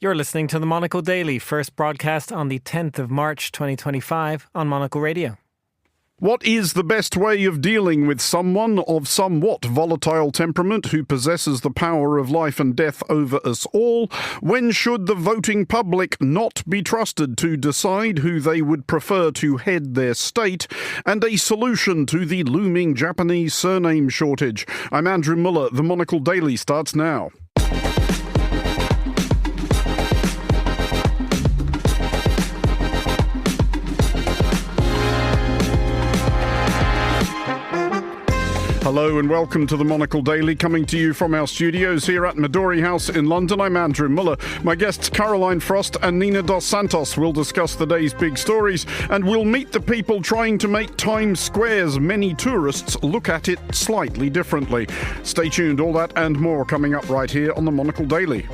You're listening to the Monocle Daily, first broadcast on the 10th of March 2025 on Monocle Radio. What is the best way of dealing with someone of somewhat volatile temperament who possesses the power of life and death over us all? When should the voting public not be trusted to decide who they would prefer to head their state? And a solution to the looming Japanese surname shortage. I'm Andrew Muller. The Monocle Daily starts now. Hello and welcome to the Monocle Daily, coming to you from our studios here at Midori House in London. I'm Andrew Muller. My guests Caroline Frost and Nina dos Santos will discuss the day's big stories, and we'll meet the people trying to make Times Square's many tourists look at it slightly differently. Stay tuned, all that and more coming up right here on the Monocle Daily.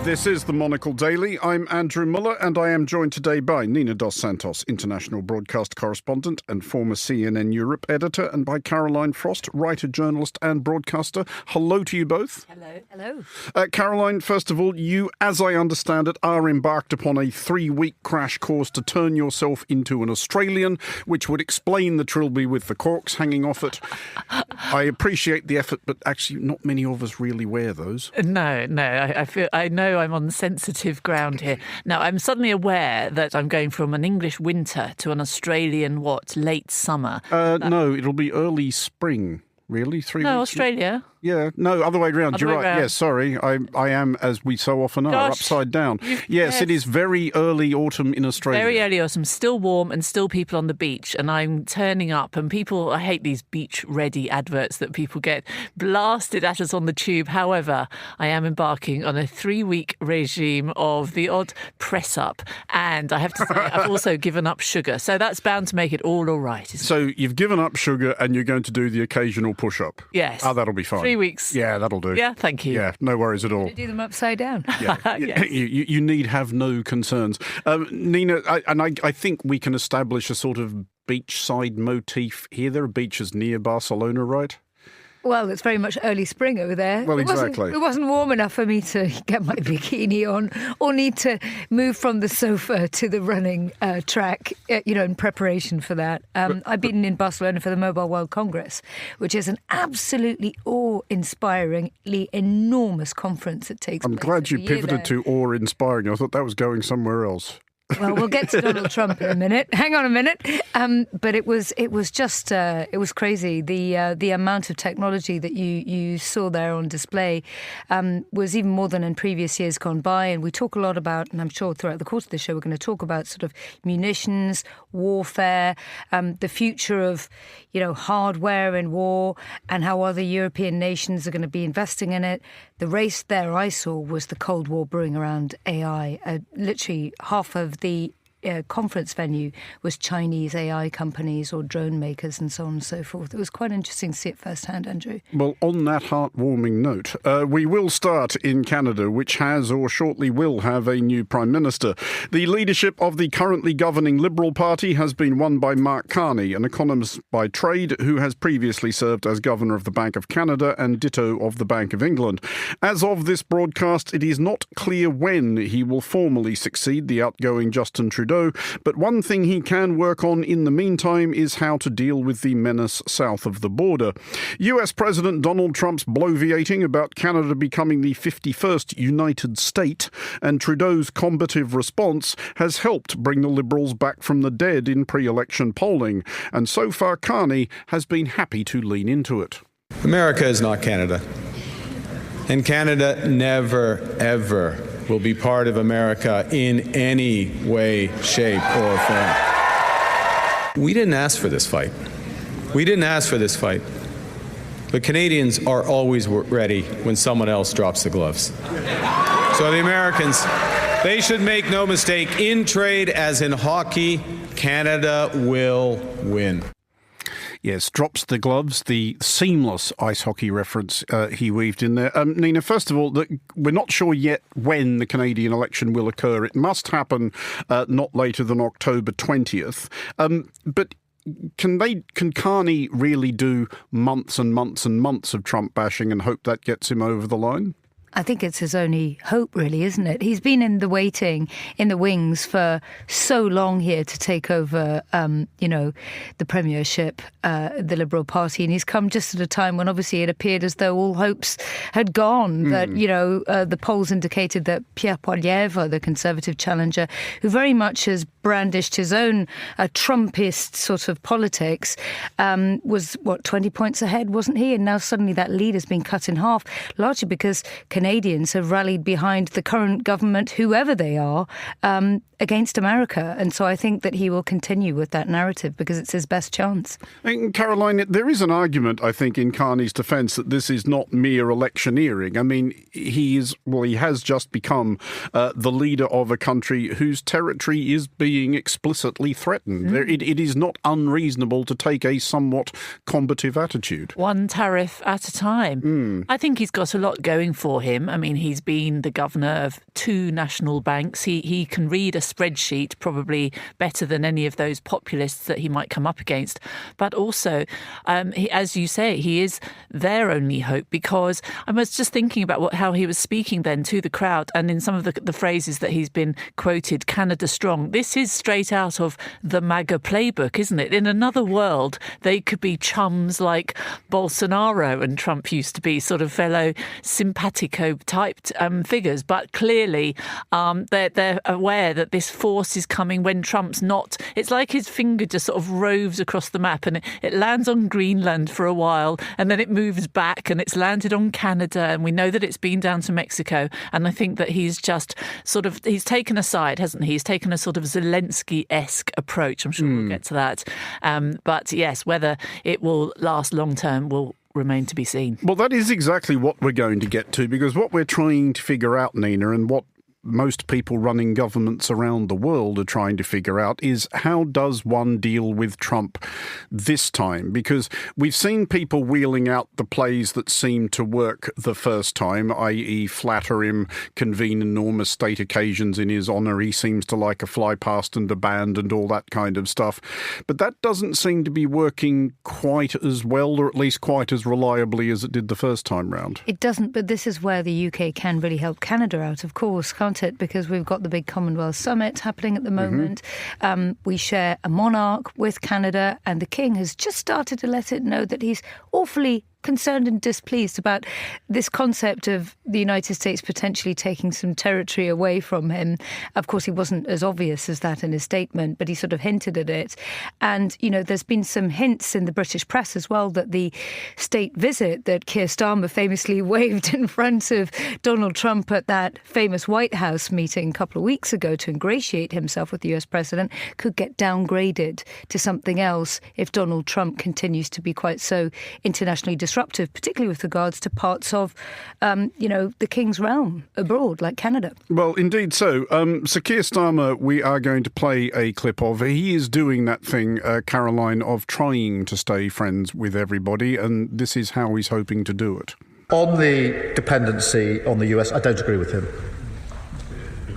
This is the Monocle Daily. I'm Andrew Muller, and I am joined today by Nina dos Santos, international broadcast correspondent and former CNN Europe editor, and by Caroline Frost, writer, journalist and broadcaster. Hello to you both. Hello. Hello. Caroline, first of all, you, as I understand it, are embarked upon a 3-week crash course to turn yourself into an Australian, which would explain the trilby with the corks hanging off it. I appreciate the effort, but actually not many of us really wear those. No, I know I'm on sensitive ground here. Now, I'm suddenly aware that I'm going from an English winter to an Australian, late summer? No, it'll be early spring. Really? 3 weeks? No, Australia. Yeah, no, other way around. You're right. Round. Yes, sorry. I am, as we so often are, upside down. Yes, it is very early autumn in Australia. Very early autumn, still warm and still people on the beach. And I'm turning up and people, I hate these beach-ready adverts that people get blasted at us on the tube. However, I am embarking on a 3-week regime of the odd press-up. And I have to say, I've also given up sugar. So that's bound to make it all right. So you've given up sugar and you're going to do the occasional push-up? Yes. Oh, that'll be fine. 3 weeks. Yeah, that'll do. Yeah, thank you. Yeah, no worries at all. Do them upside down. Yeah. Yes. You need have no concerns. Nina, I think we can establish a sort of beachside motif here. There are beaches near Barcelona, right? Well, it's very much early spring over there. Well, exactly. It wasn't warm enough for me to get my bikini on or need to move from the sofa to the running track, in preparation for that. I've been in Barcelona for the Mobile World Congress, which is an absolutely awe-inspiringly enormous conference that takes place. I'm glad you pivoted to awe-inspiring. I thought that was going somewhere else. Well, we'll get to Donald Trump in a minute. Hang on a minute. But it was crazy. The amount of technology that you saw there on display was even more than in previous years gone by. And we talk a lot about, and I'm sure throughout the course of the show, we're going to talk about sort of munitions, warfare, the future of, hardware in war, and how other European nations are going to be investing in it. The race there I saw was the Cold War brewing around AI. Literally half of the conference venue was Chinese AI companies or drone makers and so on and so forth. It was quite interesting to see it firsthand, Andrew. Well, on that heartwarming note, we will start in Canada, which has or shortly will have a new Prime Minister. The leadership of the currently governing Liberal Party has been won by Mark Carney, an economist by trade who has previously served as Governor of the Bank of Canada and ditto of the Bank of England. As of this broadcast, it is not clear when he will formally succeed the outgoing Justin Trudeau, but one thing he can work on in the meantime is how to deal with the menace south of the border. US President Donald Trump's bloviating about Canada becoming the 51st United State and Trudeau's combative response has helped bring the Liberals back from the dead in pre-election polling. And so far, Carney has been happy to lean into it. America is not Canada. And Canada never, ever will be part of America in any way, shape, or form. We didn't ask for this fight. But Canadians are always ready when someone else drops the gloves. So the Americans, they should make no mistake, in trade as in hockey, Canada will win. Yes, drops the gloves, the seamless ice hockey reference he weaved in there. Nina, first of all, we're not sure yet when the Canadian election will occur. It must happen not later than October 20th. But can Carney really do months and months and months of Trump bashing and hope that gets him over the line? I think it's his only hope, really, isn't it? He's been in the wings for so long here to take over, the premiership, the Liberal Party. And he's come just at a time when obviously it appeared as though all hopes had gone, that, the polls indicated that Pierre Poilievre, the Conservative challenger, who very much has brandished his own Trumpist sort of politics, was, 20 points ahead, wasn't he? And now suddenly that lead has been cut in half, largely because Canadians have rallied behind the current government, whoever they are, against America. And so I think that he will continue with that narrative because it's his best chance. And Caroline, there is an argument, I think, in Carney's defence that this is not mere electioneering. I mean, he has just become the leader of a country whose territory is being explicitly threatened. It is not unreasonable to take a somewhat combative attitude. One tariff at a time. I think he's got a lot going for him. I mean, he's been the governor of 2 national banks. He can read a spreadsheet probably better than any of those populists that he might come up against. But also, as you say, he is their only hope, because I was just thinking about how he was speaking then to the crowd, and in some of the phrases that he's been quoted, Canada strong. This is straight out of the MAGA playbook, isn't it? In another world, they could be chums like Bolsonaro and Trump used to be, sort of fellow simpatico-typed figures. But clearly, they're aware that this force is coming when Trump's not. It's like his finger just sort of roves across the map and it lands on Greenland for a while and then it moves back and it's landed on Canada, and we know that it's been down to Mexico. And I think that he's just he's taken a side, hasn't he? He's taken a sort of Zelensky-esque approach. I'm sure we'll get to that. But yes, whether it will last long term will remain to be seen. Well, that is exactly what we're going to get to, because what we're trying to figure out, Nina, and what most people running governments around the world are trying to figure out is, how does one deal with Trump this time? Because we've seen people wheeling out the plays that seem to work the first time, i.e. flatter him, convene enormous state occasions in his honour. He seems to like a fly past and a band and all that kind of stuff. But that doesn't seem to be working quite as well, or at least quite as reliably as it did the first time round. It doesn't, but this is where the UK can really help Canada out, of course, can't it? Because we've got the big Commonwealth Summit happening at the moment. We share a monarch with Canada, and the King has just started to let it know that he's awfully concerned and displeased about this concept of the United States potentially taking some territory away from him. Of course, he wasn't as obvious as that in his statement, but he sort of hinted at it. And, there's been some hints in the British press as well that the state visit that Keir Starmer famously waved in front of Donald Trump at that famous White House meeting a couple of weeks ago to ingratiate himself with the US president could get downgraded to something else if Donald Trump continues to be quite so internationally disruptive, particularly with regards to parts of, the King's realm abroad, like Canada. Well, indeed so. Sir Keir Starmer, we are going to play a clip of. He is doing that thing, Caroline, of trying to stay friends with everybody, and this is how he's hoping to do it. On the dependency on the US, I don't agree with him.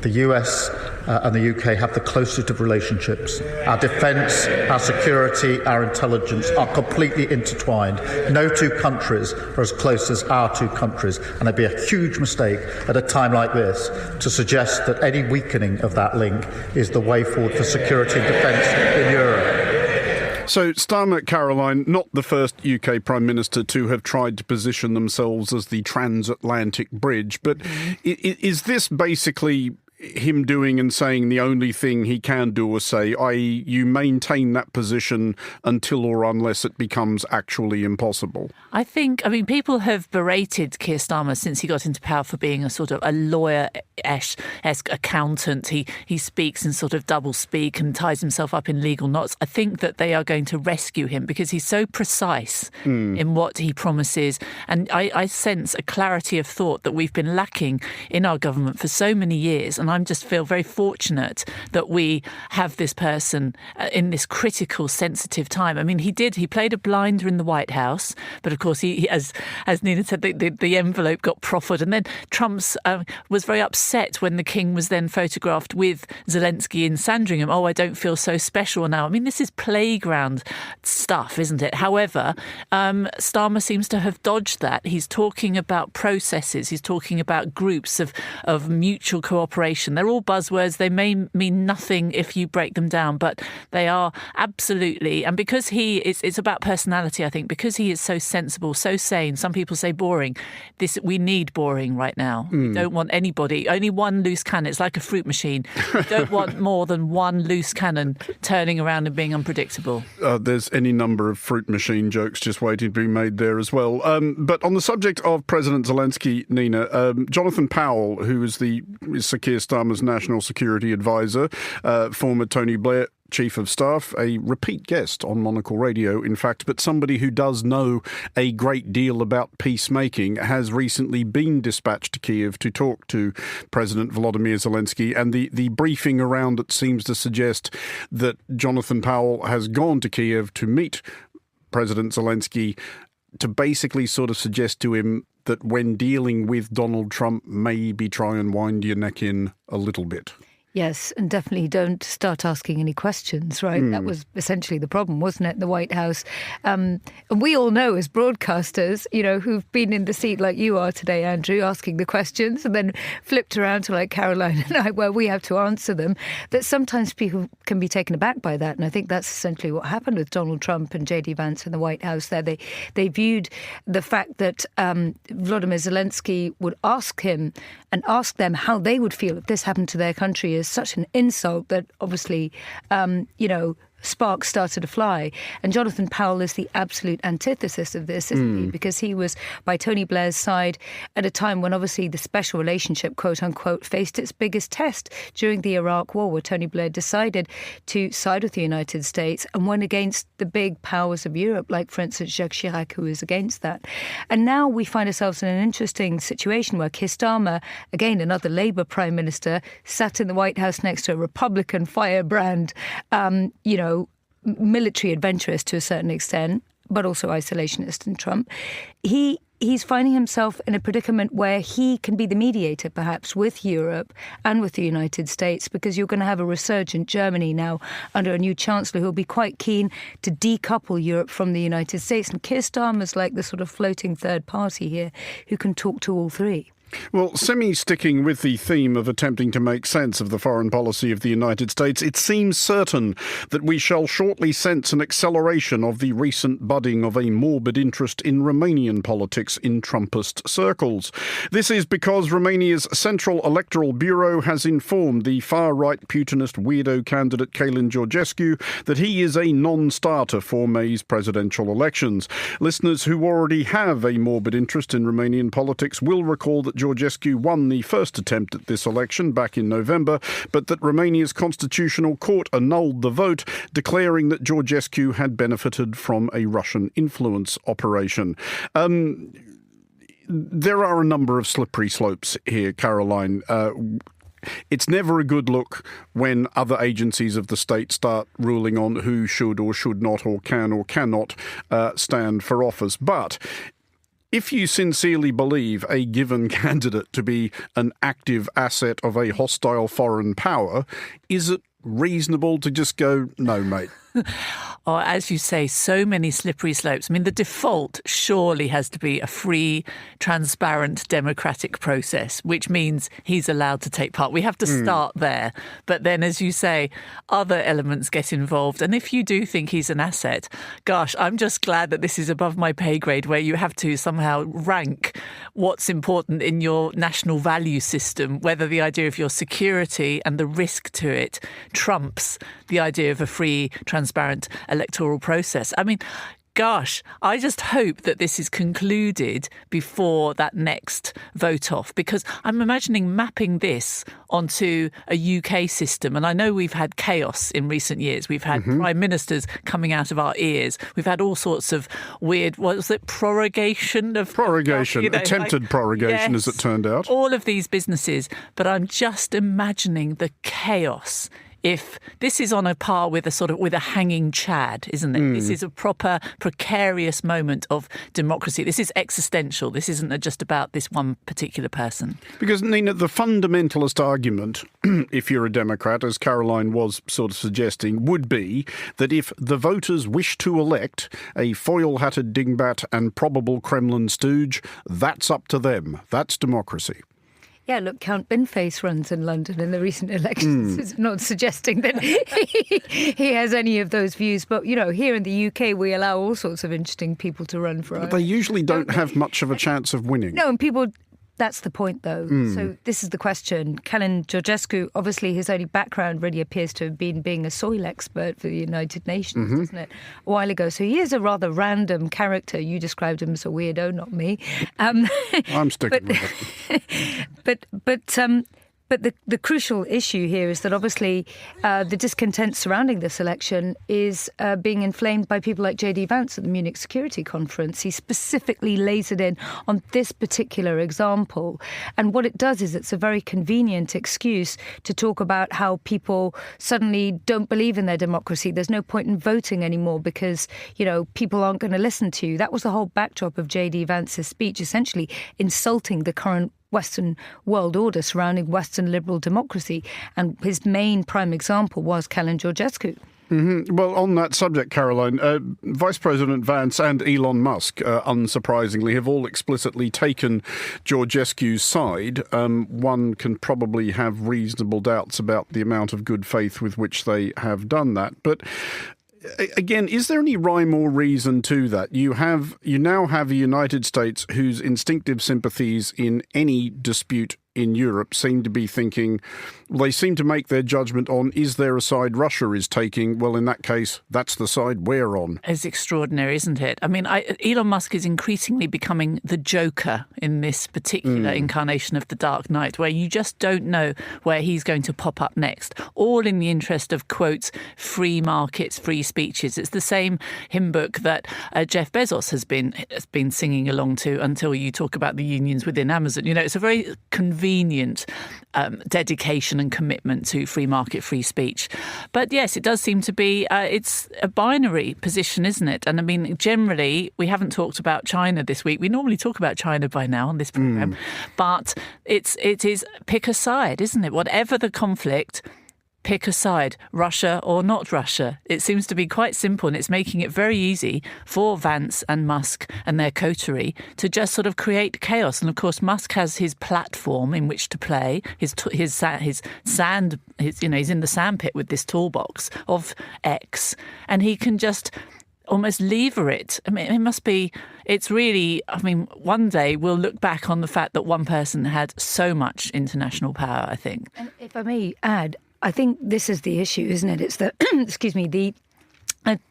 The US and the UK have the closest of relationships. Our defence, our security, our intelligence are completely intertwined. No 2 countries are as close as our 2 countries, and it'd be a huge mistake at a time like this to suggest that any weakening of that link is the way forward for security and defence in Europe. So Starmer, Caroline, not the first UK Prime Minister to have tried to position themselves as the transatlantic bridge, but is this basically him doing and saying the only thing he can do or say, i.e. you maintain that position until or unless it becomes actually impossible? I people have berated Keir Starmer since he got into power for being a sort of a lawyer-esque accountant. He speaks in sort of double speak and ties himself up in legal knots. I think that they are going to rescue him because he's so precise in what he promises. And I sense a clarity of thought that we've been lacking in our government for so many years. And And I just feel very fortunate that we have this person in this critical, sensitive time. I mean, he played a blinder in the White House, but of course, he as Nina said, the envelope got proffered. And then Trump was very upset when the king was then photographed with Zelensky in Sandringham. Oh, I don't feel so special now. I mean, this is playground stuff, isn't it? However, Starmer seems to have dodged that. He's talking about processes. He's talking about groups of mutual cooperation. They're all buzzwords. They may mean nothing if you break them down, but they are absolutely. And because it's about personality, I think, because he is so sensible, so sane. Some people say boring. We need boring right now. We don't want anybody, only one loose cannon. It's like a fruit machine. We don't want more than one loose cannon turning around and being unpredictable. There's any number of fruit machine jokes just waiting to be made there as well. But on the subject of President Zelensky, Nina, Jonathan Powell, who is Sir Keir Starmer's national security advisor, former Tony Blair Chief of Staff, a repeat guest on Monocle Radio, in fact, but somebody who does know a great deal about peacemaking, has recently been dispatched to Kiev to talk to President Volodymyr Zelensky. And the briefing around it seems to suggest that Jonathan Powell has gone to Kiev to meet President Zelensky to basically sort of suggest to him that when dealing with Donald Trump, maybe try and wind your neck in a little bit. Yes, and definitely don't start asking any questions, right? That was essentially the problem, wasn't it, the White House? And we all know as broadcasters, who've been in the seat like you are today, Andrew, asking the questions and then flipped around to like Caroline and I, where we have to answer them, that sometimes people can be taken aback by that. And I think that's essentially what happened with Donald Trump and J.D. Vance in the White House there. They viewed the fact that Volodymyr Zelensky would ask him and ask them how they would feel if this happened to their country is such an insult that obviously, sparks started to fly. And Jonathan Powell is the absolute antithesis of this, isn't he? Because he was by Tony Blair's side at a time when obviously the special relationship, quote unquote, faced its biggest test during the Iraq War, where Tony Blair decided to side with the United States and went against the big powers of Europe, like, for instance, Jacques Chirac, who was against that. And now we find ourselves in an interesting situation where Keir Starmer, again, another Labour Prime Minister, sat in the White House next to a Republican firebrand, military adventurist to a certain extent, but also isolationist in Trump. He's finding himself in a predicament where he can be the mediator, perhaps, with Europe and with the United States, because you're going to have a resurgent Germany now under a new chancellor who'll be quite keen to decouple Europe from the United States. And Keir Starmer's like the sort of floating third party here who can talk to all three. Well, sticking with the theme of attempting to make sense of the foreign policy of the United States, it seems certain that we shall shortly sense an acceleration of the recent budding of a morbid interest in Romanian politics in Trumpist circles. This is because Romania's Central Electoral Bureau has informed the far-right Putinist weirdo candidate Călin Georgescu that he is a non-starter for May's presidential elections. Listeners who already have a morbid interest in Romanian politics will recall that Georgescu won the first attempt at this election back in November, but that Romania's Constitutional Court annulled the vote, declaring that Georgescu had benefited from a Russian influence operation. There are a number of slippery slopes here, Caroline. It's never a good look when other agencies of the state start ruling on who should or should not or can or cannot stand for office. But if you sincerely believe a given candidate to be an active asset of a hostile foreign power, is it reasonable to just go, no, mate? Or, as you say, so many slippery slopes. I mean, the default surely has to be a free, transparent, democratic process, which means he's allowed to take part. We have to start there. But then, as you say, other elements get involved. And if you do think he's an asset, gosh, I'm just glad that this is above my pay grade, where you have to somehow rank what's important in your national value system, whether the idea of your security and the risk to it trumps the idea of a free, transparent electoral process. I mean, Gosh, I just hope that this is concluded before that next vote off, because I'm imagining mapping this onto a UK system. And I know we've had chaos in recent years. We've had prime ministers coming out of our ears. We've had all sorts of weird, what was it, prorogation, attempted prorogation, as it turned out. All of these businesses. But I'm just imagining the chaos. If this is on a par with a hanging Chad, isn't it? This is a proper precarious moment of democracy. This is existential. This isn't just about this one particular person. Because, Nina, the fundamentalist argument, if you're a Democrat, as Caroline was sort of suggesting, would be that if the voters wish to elect a foil-hatted dingbat and probable Kremlin stooge, that's up to them. That's democracy. Yeah, look, Count Binface runs in London in the recent elections. It's not suggesting that he has any of those views. But, here in the UK, we allow all sorts of interesting people to run for But they usually don't have much of a chance of winning. No, and people... That's the point, though. So this is the question. Calin Georgescu, obviously his only background really appears to have been being a soil expert for the United Nations, doesn't it, a while ago. So he is a rather random character. You described him as a weirdo, not me. I'm sticking with it. But the crucial issue here is that obviously the discontent surrounding this election is being inflamed by people like J.D. Vance at the Munich Security Conference. He specifically lays it in on this particular example. And what it does is it's a very convenient excuse to talk about how people suddenly don't believe in their democracy. There's no point in voting anymore because, people aren't going to listen to you. That was the whole backdrop of J.D. Vance's speech, essentially insulting the current Western world order surrounding Western liberal democracy. And his main prime example was Calin Georgescu. Well, on that subject, Caroline, Vice President Vance and Elon Musk, unsurprisingly, have all explicitly taken Georgescu's side. One can probably have reasonable doubts about the amount of good faith with which they have done that. But again, is there any rhyme or reason to that? You now have a United States whose instinctive sympathies in any dispute in Europe seem to be thinking, they seem to make their judgment on, is there a side Russia is taking? Well, in that case, that's the side we're on. It's extraordinary, isn't it? I mean, Elon Musk is increasingly becoming the Joker in this particular incarnation of the Dark Knight, where you just don't know where he's going to pop up next, all in the interest of, quotes, free markets, free speeches. It's the same hymn book that Jeff Bezos has been singing along to until you talk about the unions within Amazon. It's a very convenient dedication and commitment to free market, free speech. But yes, it does seem to be, it's a binary position, isn't it? And I mean, generally, we haven't talked about China this week. We normally talk about China by now on this programme. But it is pick a side, isn't it? Whatever the conflict, pick a side, Russia or not Russia. It seems to be quite simple, and it's making it very easy for Vance and Musk and their coterie to just sort of create chaos. And of course, Musk has his platform in which to play. He's in the sandpit with this toolbox of X, and he can just almost lever it. I mean, one day we'll look back on the fact that one person had so much international power, I think. And if I may add, I think this is the issue, isn't it? It's the, the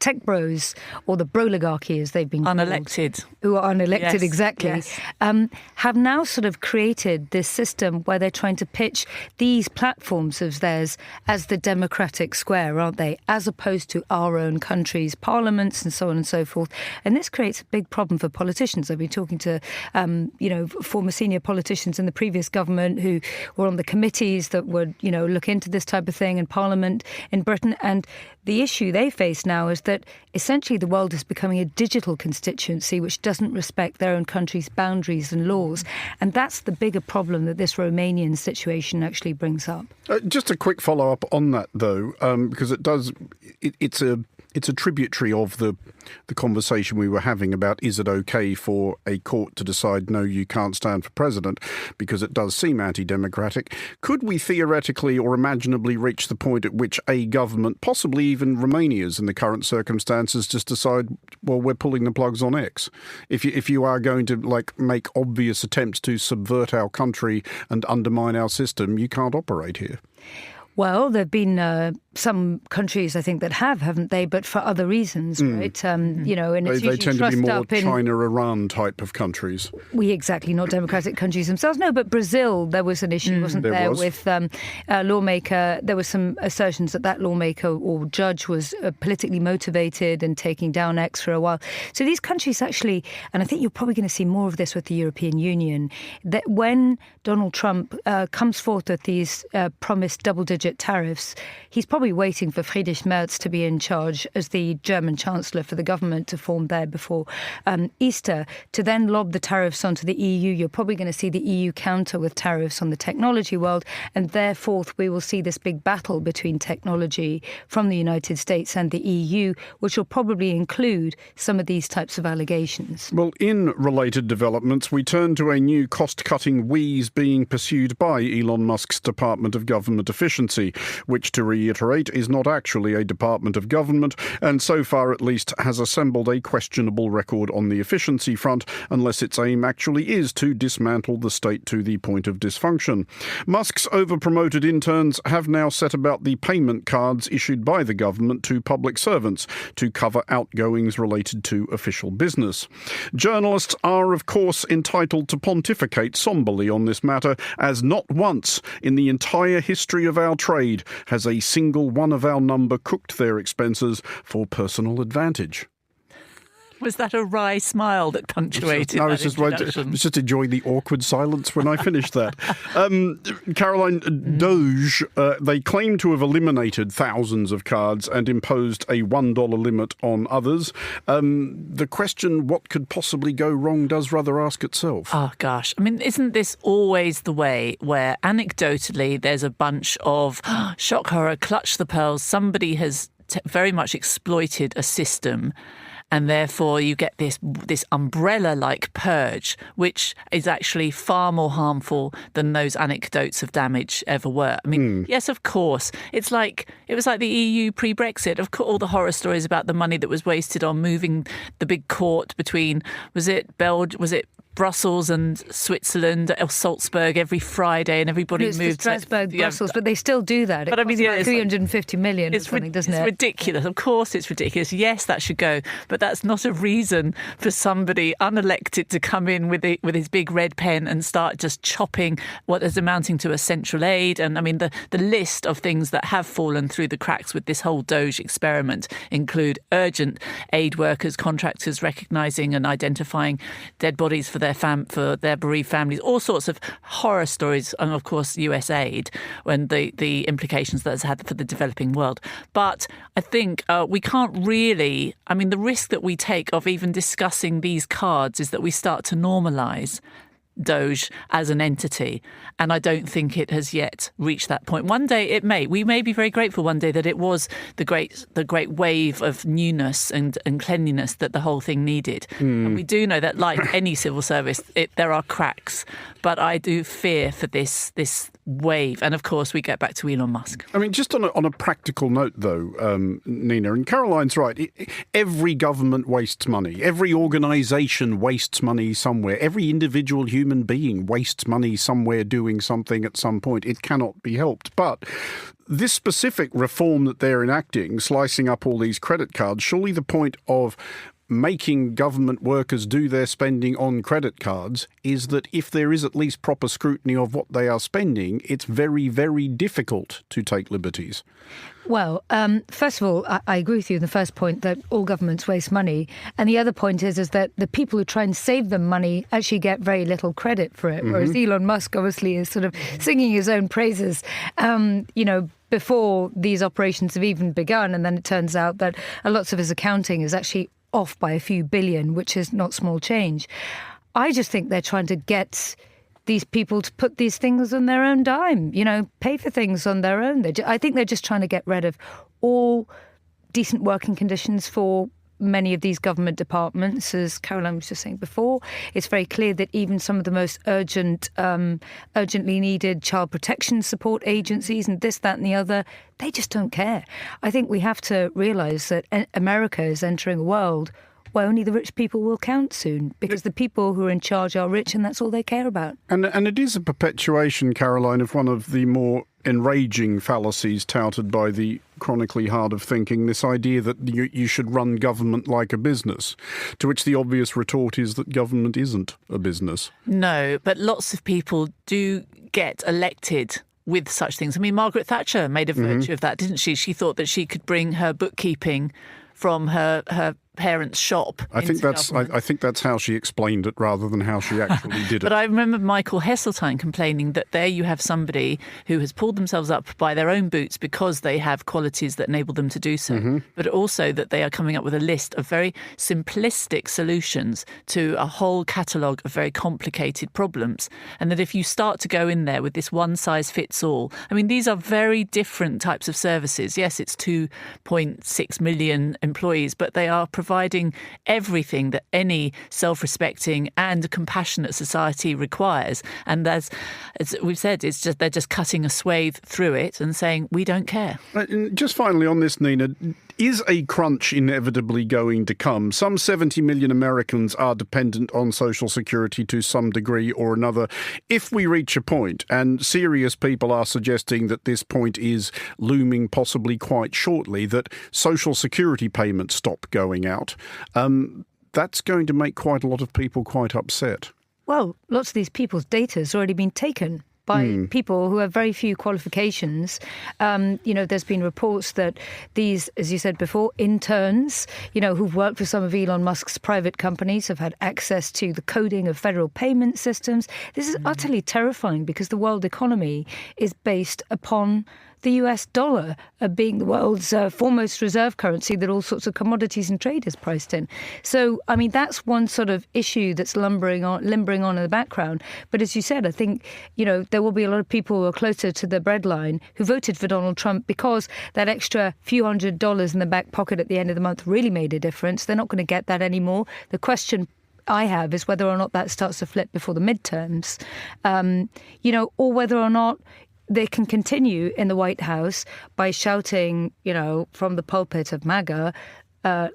tech bros, or the broligarchy as they've been called, unelected, who are unelected, yes, exactly, yes. Have now sort of created this system where they're trying to pitch these platforms of theirs as the democratic square, aren't they? As opposed to our own country's parliaments and so on and so forth. And this creates a big problem for politicians. I've been talking to, former senior politicians in the previous government who were on the committees that would, look into this type of thing in Parliament in Britain. And the issue they face now is that essentially the world is becoming a digital constituency which doesn't respect their own country's boundaries and laws. And that's the bigger problem that this Romanian situation actually brings up. Just a quick follow-up on that, though, because it's a tributary of the conversation we were having about, is it okay for a court to decide, no, you can't stand for president, because it does seem anti-democratic. Could we theoretically or imaginably reach the point at which a government, possibly even Romania's in the current circumstances, just decide, well, we're pulling the plugs on X? If you are going to make obvious attempts to subvert our country and undermine our system, you can't operate here. Well, there have been some countries, I think, that haven't they? But for other reasons, right? And it's They tend to be more up in China-Iran type of countries. Not democratic countries themselves. No, but Brazil, there was an issue, wasn't there? With a lawmaker. There were some assertions that lawmaker or judge was politically motivated and taking down X for a while. So these countries actually, and I think you're probably going to see more of this with the European Union, that when Donald Trump comes forth with these promised double-digit tariffs, he's probably waiting for Friedrich Merz to be in charge as the German Chancellor for the government to form there before Easter, to then lob the tariffs onto the EU. You're probably going to see the EU counter with tariffs on the technology world, and therefore we will see this big battle between technology from the United States and the EU, which will probably include some of these types of allegations. Well, in related developments, we turn to a new cost-cutting wheeze being pursued by Elon Musk's Department of Government Efficiency, which, to reiterate, is not actually a department of government, and so far at least has assembled a questionable record on the efficiency front, unless its aim actually is to dismantle the state to the point of dysfunction. Musk's over-promoted interns have now set about the payment cards issued by the government to public servants to cover outgoings related to official business. Journalists are, of course, entitled to pontificate somberly on this matter, as not once in the entire history of our trade has a single one of our number cooked their expenses for personal advantage. Was that a wry smile that punctuated I that introduction? I was just enjoying the awkward silence when I finished that. Caroline, Doge, they claim to have eliminated thousands of cards and imposed a $1 limit on others. The question, what could possibly go wrong, does rather ask itself. Oh, gosh. I mean, isn't this always the way where anecdotally there's a bunch of shock, horror, clutch the pearls, somebody has very much exploited a system, and therefore you get this umbrella-like purge, which is actually far more harmful than those anecdotes of damage ever were. I mean, yes, of course. It was like the EU pre-Brexit. Of course, all the horror stories about the money that was wasted on moving the big court between, was it Brussels and Switzerland, or Salzburg every Friday, and everybody moved to Strasbourg, Brussels, but they still do that. But I mean, like 350 million or something, doesn't it? It's ridiculous. Of course it's ridiculous. Yes, that should go. But that's not a reason for somebody unelected to come in with his big red pen and start just chopping what is amounting to a central aid. And I mean, the list of things that have fallen through the cracks with this whole Doge experiment include urgent aid workers, contractors recognising and identifying dead bodies for their bereaved families, all sorts of horror stories, and of course US aid, when the implications that it's had for the developing world. But I think we can't really, I mean, the risk that we take of even discussing these cards is that we start to normalise Doge as an entity, and I don't think it has yet reached that point. One day we may be very grateful one day that it was the great wave of newness and cleanliness that the whole thing needed. And we do know that, like any civil service, there are cracks, but I do fear for this wave. And of course we get back to Elon Musk. I mean, just on a practical note though, Nina, and Caroline's right, every government wastes money, every organisation wastes money somewhere, every individual human being wastes money somewhere doing something at some point. It cannot be helped. But this specific reform that they're enacting, slicing up all these credit cards, surely the point of making government workers do their spending on credit cards is that if there is at least proper scrutiny of what they are spending, it's very, very difficult to take liberties. Well, first of all, I agree with you in the first point that all governments waste money. And the other point is that the people who try and save them money actually get very little credit for it, whereas Elon Musk obviously is sort of singing his own praises, before these operations have even begun. And then it turns out that lots of his accounting is actually off by a few billion, which is not small change. I just think they're trying to get these people to put these things on their own dime, pay for things on their own. I think they're just trying to get rid of all decent working conditions for many of these government departments. As Caroline was just saying before, it's very clear that even some of the most urgently needed child protection support agencies and this, that and the other, they just don't care. I think we have to realise that America is entering a world where only the rich people will count soon, because the people who are in charge are rich and that's all they care about. And it is a perpetuation, Caroline, of one of the more enraging fallacies touted by the chronically hard of thinking, this idea that you should run government like a business, to which the obvious retort is that government isn't a business. No, but lots of people do get elected with such things. I mean, Margaret Thatcher made a virtue of that, didn't she? She thought that she could bring her bookkeeping from her parents' shop. I think that's how she explained it rather than how she actually did it. But I remember Michael Heseltine complaining that there you have somebody who has pulled themselves up by their own boots because they have qualities that enable them to do so, but also that they are coming up with a list of very simplistic solutions to a whole catalogue of very complicated problems. And that if you start to go in there with this one-size-fits-all, I mean, these are very different types of services. Yes, it's 2.6 million employees, but they are providing everything that any self-respecting and compassionate society requires. And as we've said, they're just cutting a swathe through it and saying, we don't care. Just finally on this, Nina, is a crunch inevitably going to come? Some 70 million Americans are dependent on social security to some degree or another. If we reach a point, and serious people are suggesting that this point is looming possibly quite shortly, that social security payments stop going out, that's going to make quite a lot of people quite upset. Well, lots of these people's data has already been taken by people who have very few qualifications. There's been reports that these, as you said before, interns, who've worked for some of Elon Musk's private companies have had access to the coding of federal payment systems. This is utterly terrifying because the world economy is based upon the US dollar being the world's foremost reserve currency that all sorts of commodities and trade is priced in. So, I mean, that's one sort of issue that's limbering on in the background. But as you said, I think, there will be a lot of people who are closer to the breadline who voted for Donald Trump because that extra few $100s in the back pocket at the end of the month really made a difference. They're not going to get that anymore. The question I have is whether or not that starts to flip before the midterms, or whether or not they can continue in the White House by shouting, from the pulpit of MAGA,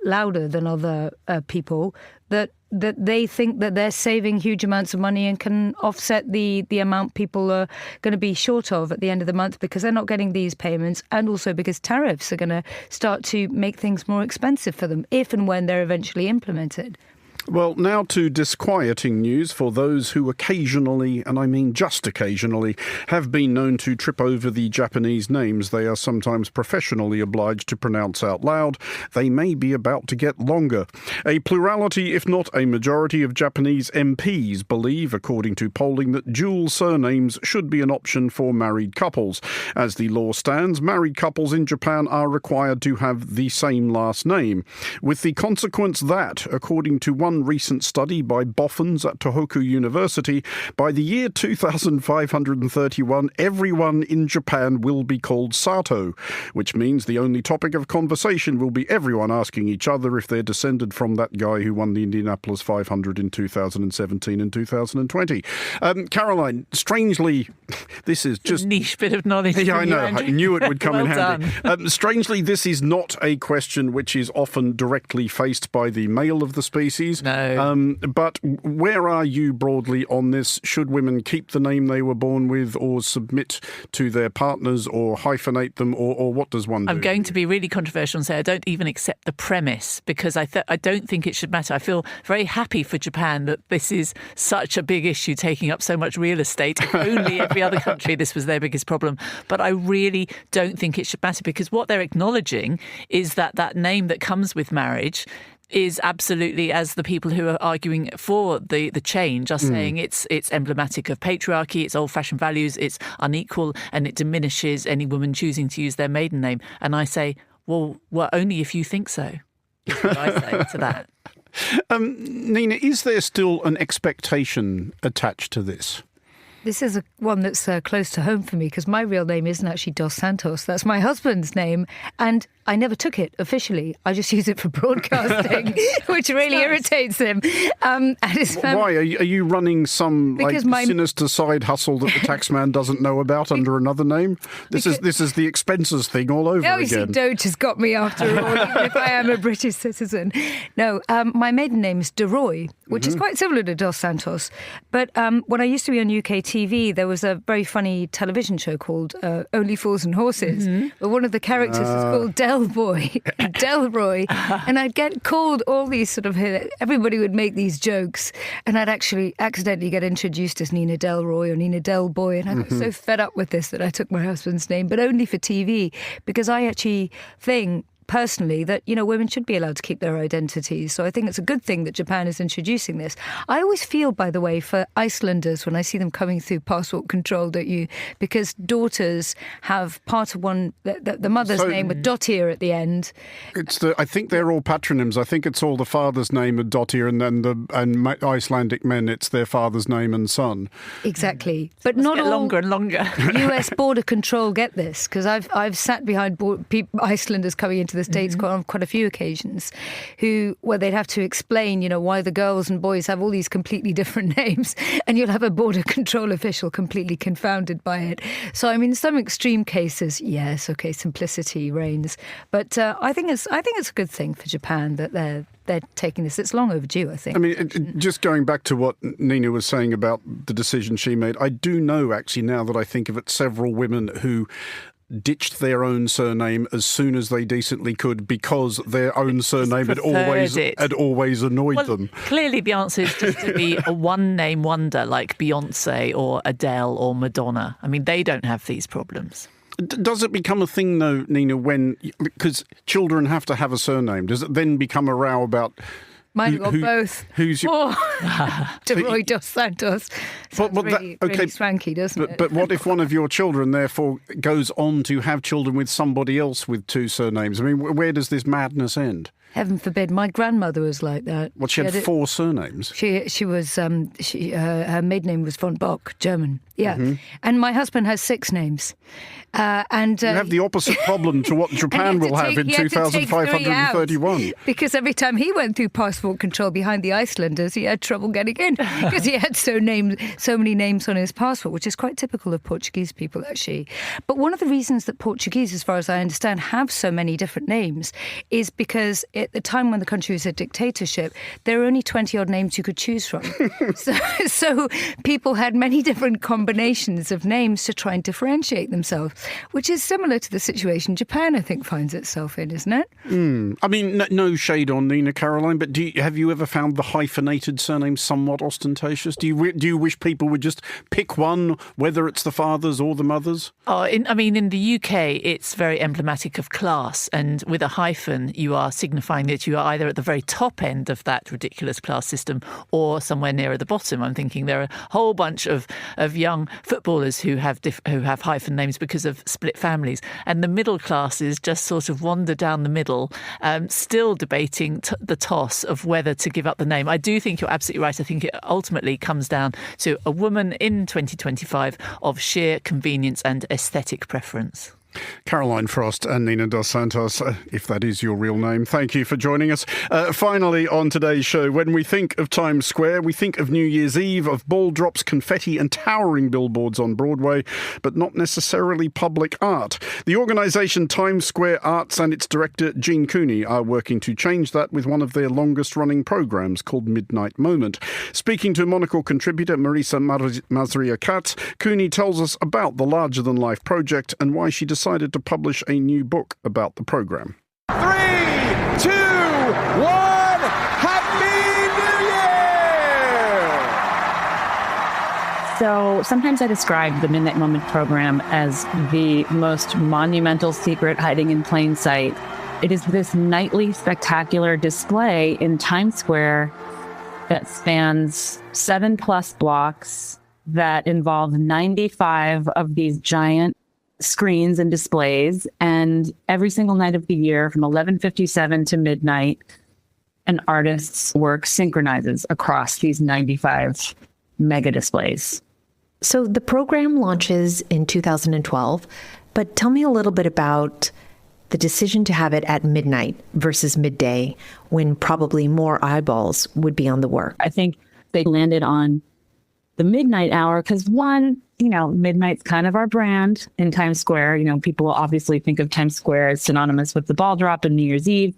louder than other people, that they think that they're saving huge amounts of money and can offset the amount people are going to be short of at the end of the month because they're not getting these payments, and also because tariffs are going to start to make things more expensive for them if and when they're eventually implemented. Well, now to disquieting news for those who occasionally, and I mean just occasionally, have been known to trip over the Japanese names they are sometimes professionally obliged to pronounce out loud. They may be about to get longer. A plurality, if not a majority, of Japanese MPs believe, according to polling, that dual surnames should be an option for married couples. As the law stands, married couples in Japan are required to have the same last name, with the consequence that, according to one recent study by boffins at Tohoku University, by the year 2531, everyone in Japan will be called Sato, which means the only topic of conversation will be everyone asking each other if they're descended from that guy who won the Indianapolis 500 in 2017 and 2020. Caroline, strangely, this is just a niche bit of knowledge. Yeah, I know. Andrew. I knew it would come well in handy. Strangely, this is not a question which is often directly faced by the male of the species. No. But where are you broadly on this? Should women keep the name they were born with or submit to their partners or hyphenate them, or what does one do? I'm going to be really controversial and say I don't even accept the premise because I don't think it should matter. I feel very happy for Japan that this is such a big issue taking up so much real estate. If only every other country this was their biggest problem. But I really don't think it should matter because what they're acknowledging is that name that comes with marriage is absolutely, as the people who are arguing for the change are saying, it's emblematic of patriarchy, it's old-fashioned values, it's unequal, and it diminishes any woman choosing to use their maiden name. And I say, well, only if you think so, is what I say to that. Nina, is there still an expectation attached to this? This is one that's close to home for me because my real name isn't actually Dos Santos. That's my husband's name. And I never took it officially. I just use it for broadcasting, which really irritates him. Why? Are you running some sinister side hustle that the taxman doesn't know about under another name? This is the expenses thing all over again. Obviously, Doge has got me after all, even if I am a British citizen. No, my maiden name is De Roy, which is quite similar to Dos Santos. But when I used to be on UK TV, there was a very funny television show called Only Fools and Horses, where one of the characters is called Delroy, and I'd get called all these sort of, everybody would make these jokes, and I'd actually accidentally get introduced as Nina Delroy or Nina Delboy, and I got so fed up with this that I took my husband's name, but only for TV, because I actually think personally that, women should be allowed to keep their identities. So I think it's a good thing that Japan is introducing this. I always feel, by the way, for Icelanders when I see them coming through passport control, don't you? Because daughters have part of one, the mother's name with Dottir at the end. I think they're all patronyms. I think it's all the father's name and Dottir, and then Icelandic men, it's their father's name and son. Exactly. But not all longer and longer. US border control get this, because I've sat behind Icelanders coming into the States on quite a few occasions, where they'd have to explain, why the girls and boys have all these completely different names, and you'll have a border control official completely confounded by it. So, I mean, some extreme cases, yes, okay, simplicity reigns, but I think it's a good thing for Japan that they're taking this. It's long overdue, I think. I mean, just going back to what Nina was saying about the decision she made, I do know, actually, now that I think of it, several women who ditched their own surname as soon as they decently could because their own surname had always annoyed them. Clearly the answer is just to be a one-name wonder like Beyonce or Adele or Madonna. I mean, they don't have these problems. Does it become a thing, though, Nina, because children have to have a surname, does it then become a row about... Mine got both. Who's your... De Roy Dos Santos. Really swanky, doesn't it? But what if one of your children, therefore, goes on to have children with somebody else with two surnames? I mean, where does this madness end? Heaven forbid. My grandmother was like that. Well, she had four surnames. She was her maiden name was von Bock, German. Yeah, and my husband has 6 names. And you have the opposite problem to what Japan will have in 2,531. Because every time he went through passport control behind the Icelanders, he had trouble getting in because he had so many names on his passport, which is quite typical of Portuguese people, actually. But one of the reasons that Portuguese, as far as I understand, have so many different names is because at the time when the country was a dictatorship, there were only 20-odd names you could choose from. so people had many different combinations of names to try and differentiate themselves, which is similar to the situation Japan, I think, finds itself in, isn't it? I mean, no shade on Nina Caroline, but have you ever found the hyphenated surname somewhat ostentatious? Do you wish people would just pick one, whether it's the father's or the mother's? In the UK, it's very emblematic of class, and with a hyphen, you are signifying that you are either at the very top end of that ridiculous class system or somewhere nearer the bottom. I'm thinking there are a whole bunch of young footballers who have hyphen names because of split families, and the middle classes just sort of wander down the middle, still debating the toss of whether to give up the name. I do think you're absolutely right. I think it ultimately comes down to a woman in 2025 of sheer convenience and aesthetic preference. Caroline Frost and Nina Dos Santos, if that is your real name, thank you for joining us. Finally, on today's show, when we think of Times Square, we think of New Year's Eve, of ball drops, confetti and towering billboards on Broadway, but not necessarily public art. The organisation Times Square Arts and its director, Gene Cooney, are working to change that with one of their longest-running programmes called Midnight Moment. Speaking to Monocle contributor Marisa Mazria-Katz, Cooney tells us about the larger-than-life project and why she decided to publish a new book about the programme. 3, 2, 1, Happy New Year! So sometimes I describe the Midnight Moment program as the most monumental secret hiding in plain sight. It is this nightly spectacular display in Times Square that spans 7+ blocks that involve 95 of these giant screens and displays, and every single night of the year from 11:57 to midnight, an artist's work synchronizes across these 95 mega displays. So the program launches in 2012, but tell me a little bit about the decision to have it at midnight versus midday, when probably more eyeballs would be on the work? I think they landed on the midnight hour because, one, midnight's kind of our brand in Times Square. People will obviously think of Times Square as synonymous with the ball drop and New Year's Eve.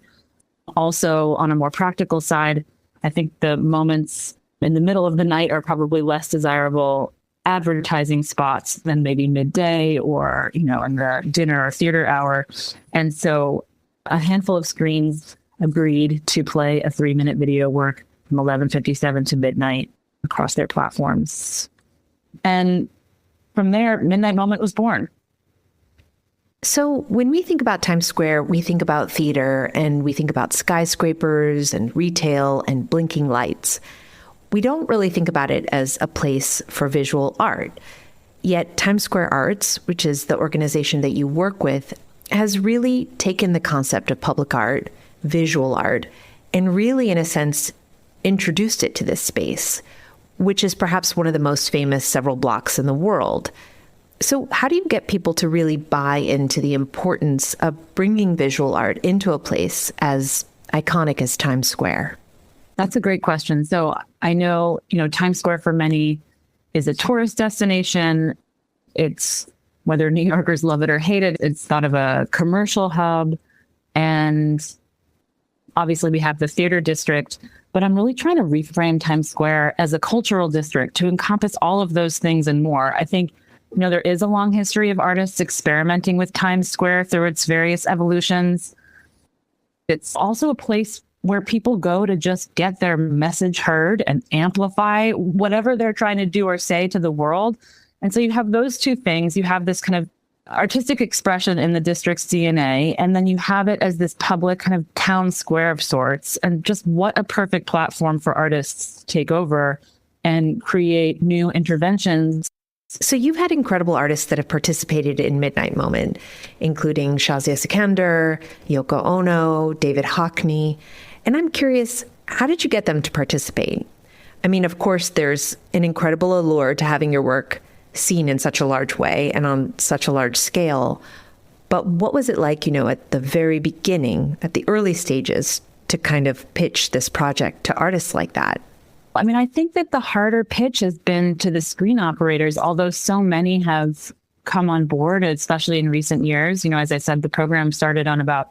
Also, on a more practical side, I think the moments in the middle of the night are probably less desirable advertising spots than maybe midday or, in the dinner or theater hour. And so a handful of screens agreed to play a 3-minute video work from 11:57 to midnight across their platforms. And from there, Midnight Moment was born. So when we think about Times Square, we think about theater and we think about skyscrapers and retail and blinking lights. We don't really think about it as a place for visual art. Yet Times Square Arts, which is the organization that you work with, has really taken the concept of public art, visual art, and really, in a sense, introduced it to this space, which is perhaps one of the most famous several blocks in the world. So how do you get people to really buy into the importance of bringing visual art into a place as iconic as Times Square? That's a great question. So I know, Times Square for many is a tourist destination. It's, whether New Yorkers love it or hate it, it's thought of a commercial hub. And obviously we have the theater district, but I'm really trying to reframe Times Square as a cultural district to encompass all of those things and more. I think, there is a long history of artists experimenting with Times Square through its various evolutions. It's also a place where people go to just get their message heard and amplify whatever they're trying to do or say to the world. And so you have those two things. You have this kind of artistic expression in the district's DNA, and then you have it as this public kind of town square of sorts. And just what a perfect platform for artists to take over and create new interventions. So you've had incredible artists that have participated in Midnight Moment, including Shazia Sikander, Yoko Ono, David Hockney. And I'm curious, how did you get them to participate? I mean, of course, there's an incredible allure to having your work seen in such a large way and on such a large scale. But what was it like, at the very beginning, at the early stages, to kind of pitch this project to artists like that? I mean, I think that the harder pitch has been to the screen operators, although so many have come on board, especially in recent years. As I said, the program started on about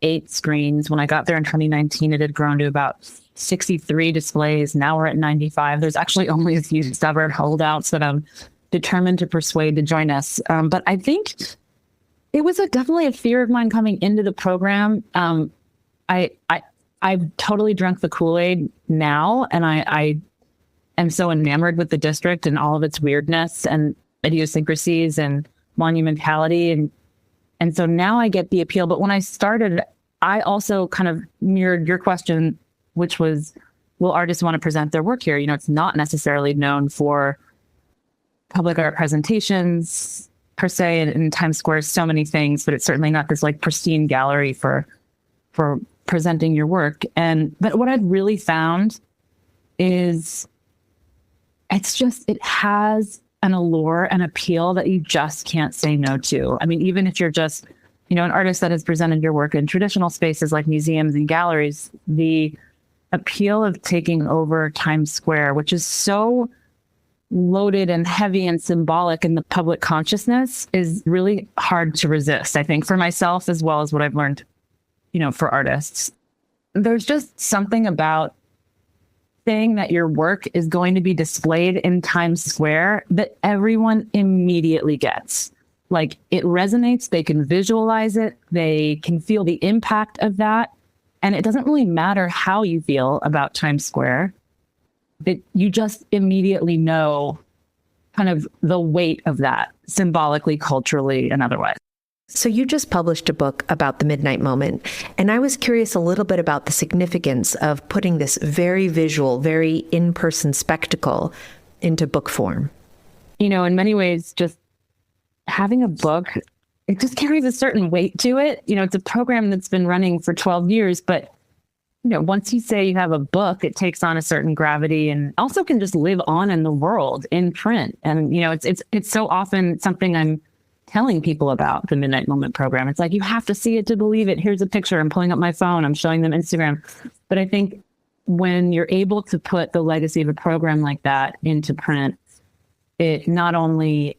8 screens. When I got there in 2019, it had grown to about 63 displays. Now we're at 95. There's actually only a few stubborn holdouts that I'm determined to persuade to join us. But I think it was definitely a fear of mine coming into the program. I've totally drunk the Kool-Aid now, and I am so enamored with the district and all of its weirdness and idiosyncrasies and monumentality. And so now I get the appeal. But when I started, I also kind of mirrored your question, which was, will artists want to present their work here? It's not necessarily known for public art presentations per se, and in Times Square, so many things, but it's certainly not this pristine gallery for presenting your work. But what I've really found is it has an allure and appeal that you just can't say no to. I mean, even if you're just, an artist that has presented your work in traditional spaces like museums and galleries, the appeal of taking over Times Square, which is so loaded and heavy and symbolic in the public consciousness, is really hard to resist, I think, for myself, as well as what I've learned for artists. There's just something about saying that your work is going to be displayed in Times Square that everyone immediately gets. It resonates, they can visualize it, they can feel the impact of that. And it doesn't really matter how you feel about Times Square, that you just immediately know kind of the weight of that, symbolically, culturally, and otherwise. So you just published a book about the Midnight Moment, and I was curious a little bit about the significance of putting this very visual, very in-person spectacle into book form. In many ways, just having a book, it just carries a certain weight to it. It's a program that's been running for 12 years, but once you say you have a book, it takes on a certain gravity and also can just live on in the world in print. And, it's so often something I'm telling people about the Midnight Moment program. It's like, you have to see it to believe it. Here's a picture. I'm pulling up my phone. I'm showing them Instagram. But I think when you're able to put the legacy of a program like that into print, it not only,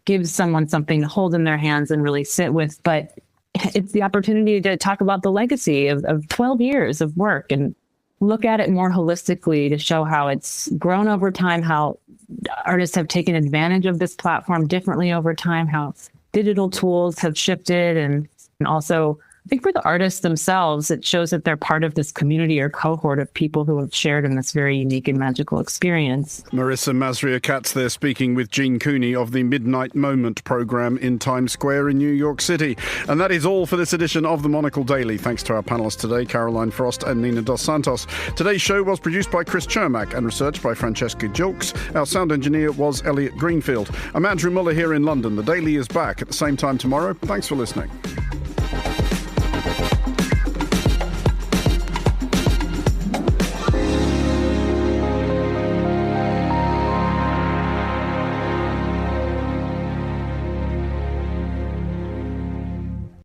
gives someone something to hold in their hands and really sit with, but it's the opportunity to talk about the legacy of 12 years of work and look at it more holistically to show how it's grown over time, how artists have taken advantage of this platform differently over time, how digital tools have shifted, and also I think for the artists themselves, it shows that they're part of this community or cohort of people who have shared in this very unique and magical experience. Marissa Masria-Katz there speaking with Jean Cooney of the Midnight Moment program in Times Square in New York City. And that is all for this edition of the Monocle Daily. Thanks to our panellists today, Caroline Frost and Nina Dos Santos. Today's show was produced by Chris Chermak and researched by Francesca Jolks. Our sound engineer was Elliot Greenfield. I'm Andrew Muller here in London. The Daily is back at the same time tomorrow. Thanks for listening.